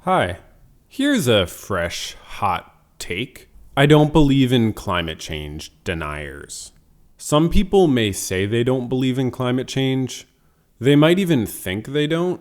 Hi, here's a fresh, hot take. I don't believe in climate change deniers. Some people may say they don't believe in climate change. They might even think they don't.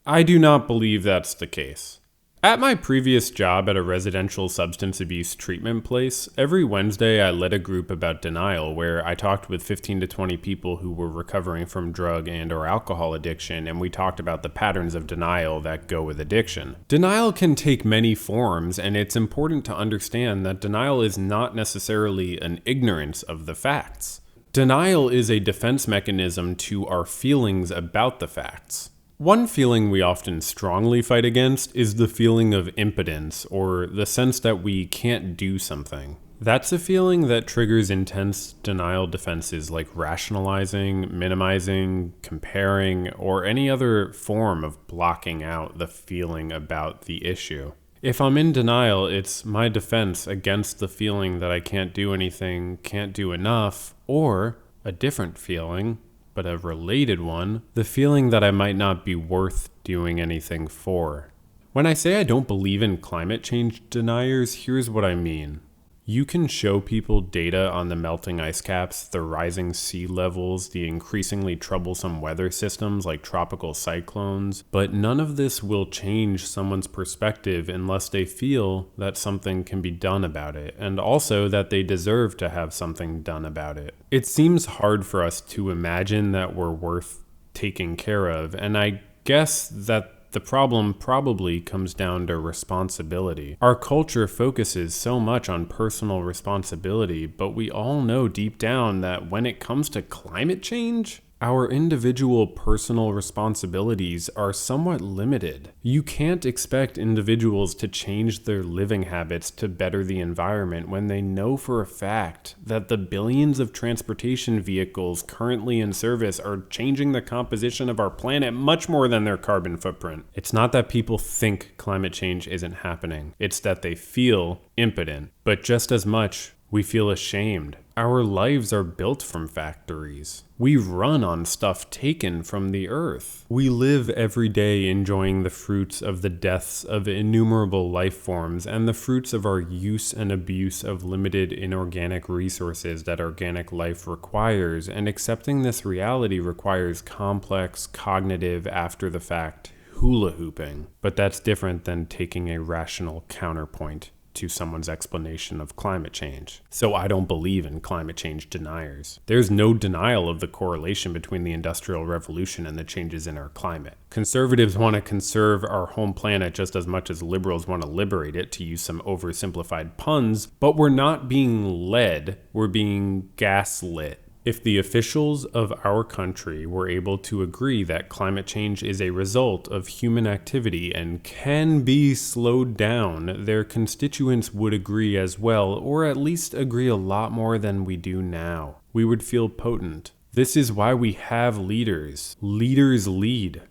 I do not believe that's the case. At my previous job at a residential substance abuse treatment place, every Wednesday I led a group about denial where I talked with 15 to 20 people who were recovering from drug and or alcohol addiction, and we talked about the patterns of denial that go with addiction. Denial can take many forms, and it's important to understand that denial is not necessarily an ignorance of the facts. Denial is a defense mechanism to our feelings about the facts. One feeling we often strongly fight against is the feeling of impotence, or the sense that we can't do something. That's a feeling that triggers intense denial defenses like rationalizing, minimizing, comparing, or any other form of blocking out the feeling about the issue. If I'm in denial, it's my defense against the feeling that I can't do anything, can't do enough, or a different feeling, but a related one, the feeling that I might not be worth doing anything for. When I say I don't believe in climate change deniers, here's what I mean. You can show people data on the melting ice caps, the rising sea levels, the increasingly troublesome weather systems like tropical cyclones, but none of this will change someone's perspective unless they feel that something can be done about it, and also that they deserve to have something done about it. It seems hard for us to imagine that we're worth taking care of, and I guess that the problem probably comes down to responsibility. Our culture focuses so much on personal responsibility, but we all know deep down that when it comes to climate change, our individual personal responsibilities are somewhat limited. You can't expect individuals to change their living habits to better the environment when they know for a fact that the billions of transportation vehicles currently in service are changing the composition of our planet much more than their carbon footprint. It's not that people think climate change isn't happening. It's that they feel impotent. But just as much, we feel ashamed. Our lives are built from factories. We run on stuff taken from the earth. We live every day enjoying the fruits of the deaths of innumerable life forms and the fruits of our use and abuse of limited inorganic resources that organic life requires, and accepting this reality requires complex, cognitive, after-the-fact hula hooping. But that's different than taking a rational counterpoint to someone's explanation of climate change. So I don't believe in climate change deniers. There's no denial of the correlation between the Industrial Revolution and the changes in our climate. Conservatives want to conserve our home planet just as much as liberals want to liberate it, to use some oversimplified puns, but we're not being led, we're being gaslit. If the officials of our country were able to agree that climate change is a result of human activity and can be slowed down, their constituents would agree as well, or at least agree a lot more than we do now. We would feel potent. This is why we have leaders. Leaders lead.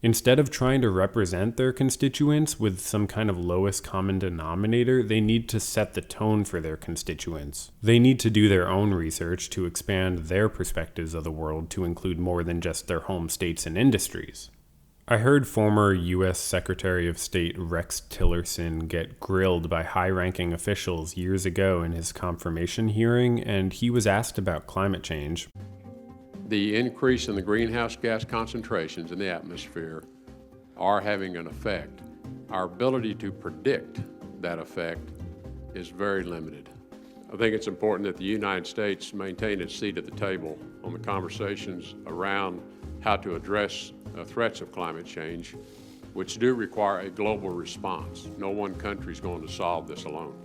Instead of trying to represent their constituents with some kind of lowest common denominator, they need to set the tone for their constituents. They need to do their own research to expand their perspectives of the world to include more than just their home states and industries. I heard former U.S. Secretary of State Rex Tillerson get grilled by high-ranking officials years ago in his confirmation hearing, and he was asked about climate change. The increase in the greenhouse gas concentrations in the atmosphere are having an effect. Our ability to predict that effect is very limited. I think it's important that the United States maintain its seat at the table on the conversations around how to address threats of climate change, which do require a global response. No one country is going to solve this alone.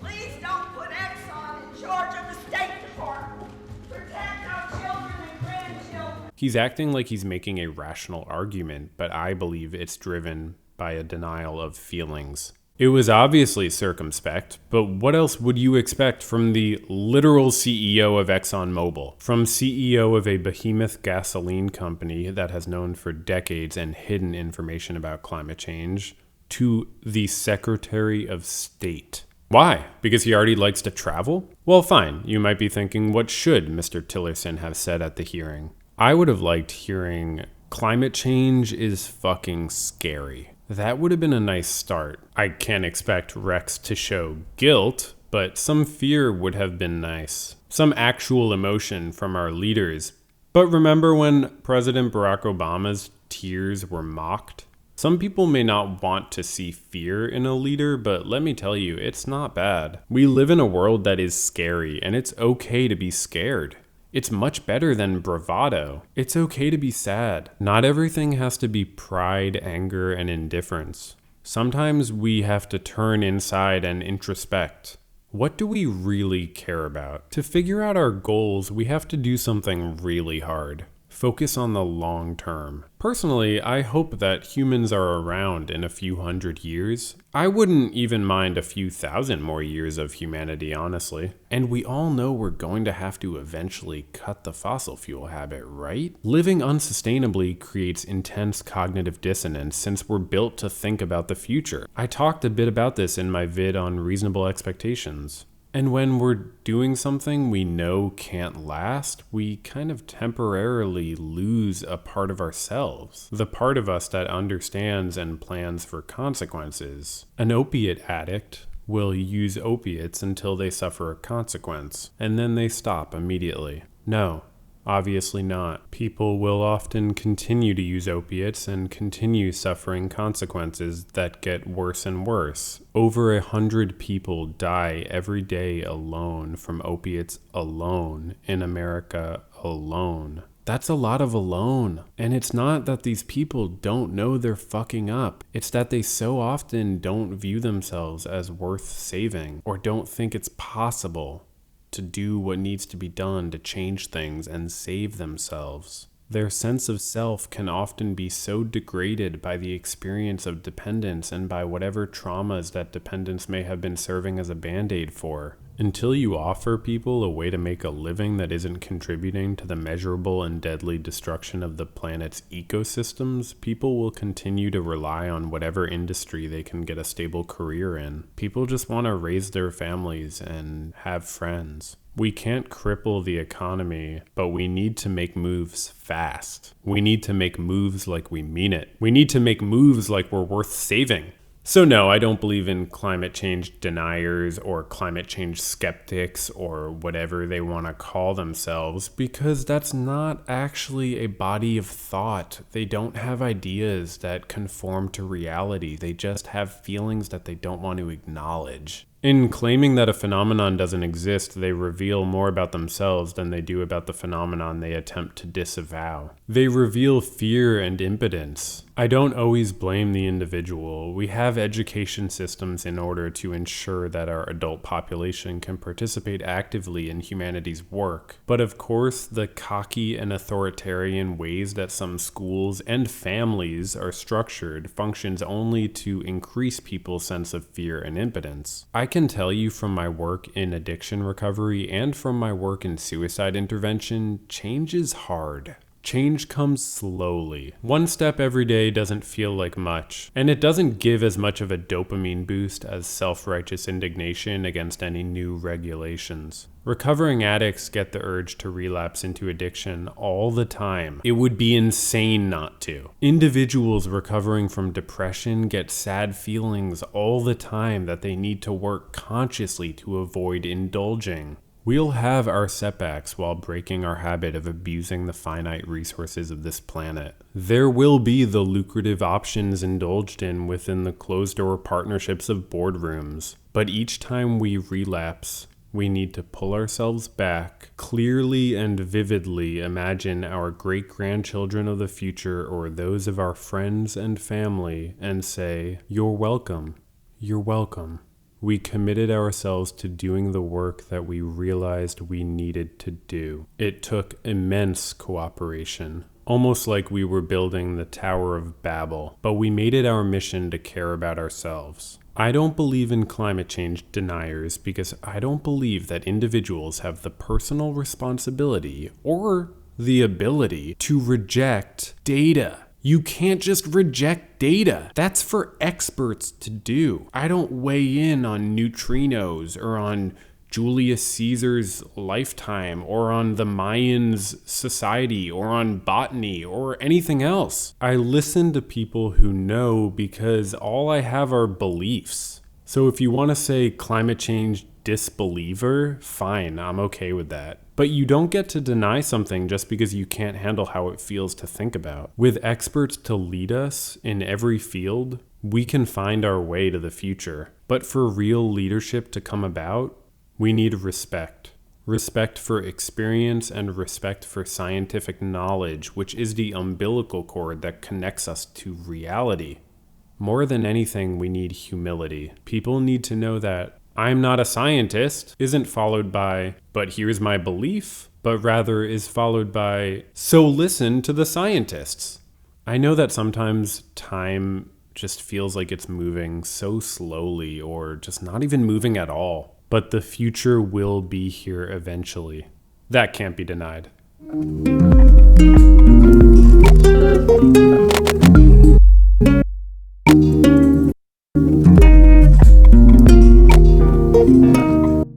Please don't put Exxon in charge of the State Department. Protect our children and grandchildren. He's acting like he's making a rational argument, but I believe it's driven by a denial of feelings. It was obviously circumspect, but what else would you expect from the literal CEO of ExxonMobil? From CEO of a behemoth gasoline company that has known for decades and hidden information about climate change, to the Secretary of State. Why? Because he already likes to travel? Well, fine. You might be thinking, what should Mr. Tillerson have said at the hearing? I would have liked hearing, climate change is fucking scary. That would have been a nice start. I can't expect Rex to show guilt, but some fear would have been nice. Some actual emotion from our leaders. But remember when President Barack Obama's tears were mocked? Some people may not want to see fear in a leader, but let me tell you, it's not bad. We live in a world that is scary, and it's okay to be scared. It's much better than bravado. It's okay to be sad. Not everything has to be pride, anger, and indifference. Sometimes we have to turn inside and introspect. What do we really care about? To figure out our goals, we have to do something really hard. Focus on the long term. Personally, I hope that humans are around in a few hundred years. I wouldn't even mind a few thousand more years of humanity, honestly. And we all know we're going to have to eventually cut the fossil fuel habit, right? Living unsustainably creates intense cognitive dissonance since we're built to think about the future. I talked a bit about this in my vid on reasonable expectations. And when we're doing something we know can't last, we kind of temporarily lose a part of ourselves. The part of us that understands and plans for consequences. An opiate addict will use opiates until they suffer a consequence, and then they stop immediately. No. Obviously not. People will often continue to use opiates and continue suffering consequences that get worse and worse. Over 100 people die every day alone from opiates alone in America alone. That's a lot of alone. And it's not that these people don't know they're fucking up. It's that they so often don't view themselves as worth saving or don't think it's possible to do what needs to be done to change things and save themselves. Their sense of self can often be so degraded by the experience of dependence and by whatever traumas that dependence may have been serving as a band-aid for. Until you offer people a way to make a living that isn't contributing to the measurable and deadly destruction of the planet's ecosystems, people will continue to rely on whatever industry they can get a stable career in. People just want to raise their families and have friends. We can't cripple the economy, but we need to make moves fast. We need to make moves like we mean it. We need to make moves like we're worth saving. So no, I don't believe in climate change deniers or climate change skeptics or whatever they want to call themselves, because that's not actually a body of thought. They don't have ideas that conform to reality. They just have feelings that they don't want to acknowledge. In claiming that a phenomenon doesn't exist, they reveal more about themselves than they do about the phenomenon they attempt to disavow. They reveal fear and impotence. I don't always blame the individual. We have education systems in order to ensure that our adult population can participate actively in humanity's work. But of course, the cocky and authoritarian ways that some schools and families are structured functions only to increase people's sense of fear and impotence. I can tell you from my work in addiction recovery and from my work in suicide intervention, change is hard. Change comes slowly. One step every day doesn't feel like much, and it doesn't give as much of a dopamine boost as self-righteous indignation against any new regulations. Recovering addicts get the urge to relapse into addiction all the time. It would be insane not to. Individuals recovering from depression get sad feelings all the time that they need to work consciously to avoid indulging. We'll have our setbacks while breaking our habit of abusing the finite resources of this planet. There will be the lucrative options indulged in within the closed-door partnerships of boardrooms. But each time we relapse, we need to pull ourselves back, clearly and vividly imagine our great-grandchildren of the future or those of our friends and family and say, "You're welcome. You're welcome." We committed ourselves to doing the work that we realized we needed to do. It took immense cooperation, almost like we were building the Tower of Babel, but we made it our mission to care about ourselves. I don't believe in climate change deniers because I don't believe that individuals have the personal responsibility or the ability to reject data. You can't just reject data. That's for experts to do. I don't weigh in on neutrinos or on Julius Caesar's lifetime, or on the Mayans' society, or on botany, or anything else. I listen to people who know because all I have are beliefs. So if you want to say climate change disbeliever, fine, I'm okay with that. But you don't get to deny something just because you can't handle how it feels to think about. With experts to lead us in every field, we can find our way to the future. But for real leadership to come about, we need respect. Respect for experience and respect for scientific knowledge, which is the umbilical cord that connects us to reality. More than anything, we need humility. People need to know that "I'm not a scientist" isn't followed by "but here's my belief," but rather is followed by "so listen to the scientists." I know that sometimes time just feels like it's moving so slowly or just not even moving at all. But the future will be here eventually. That can't be denied.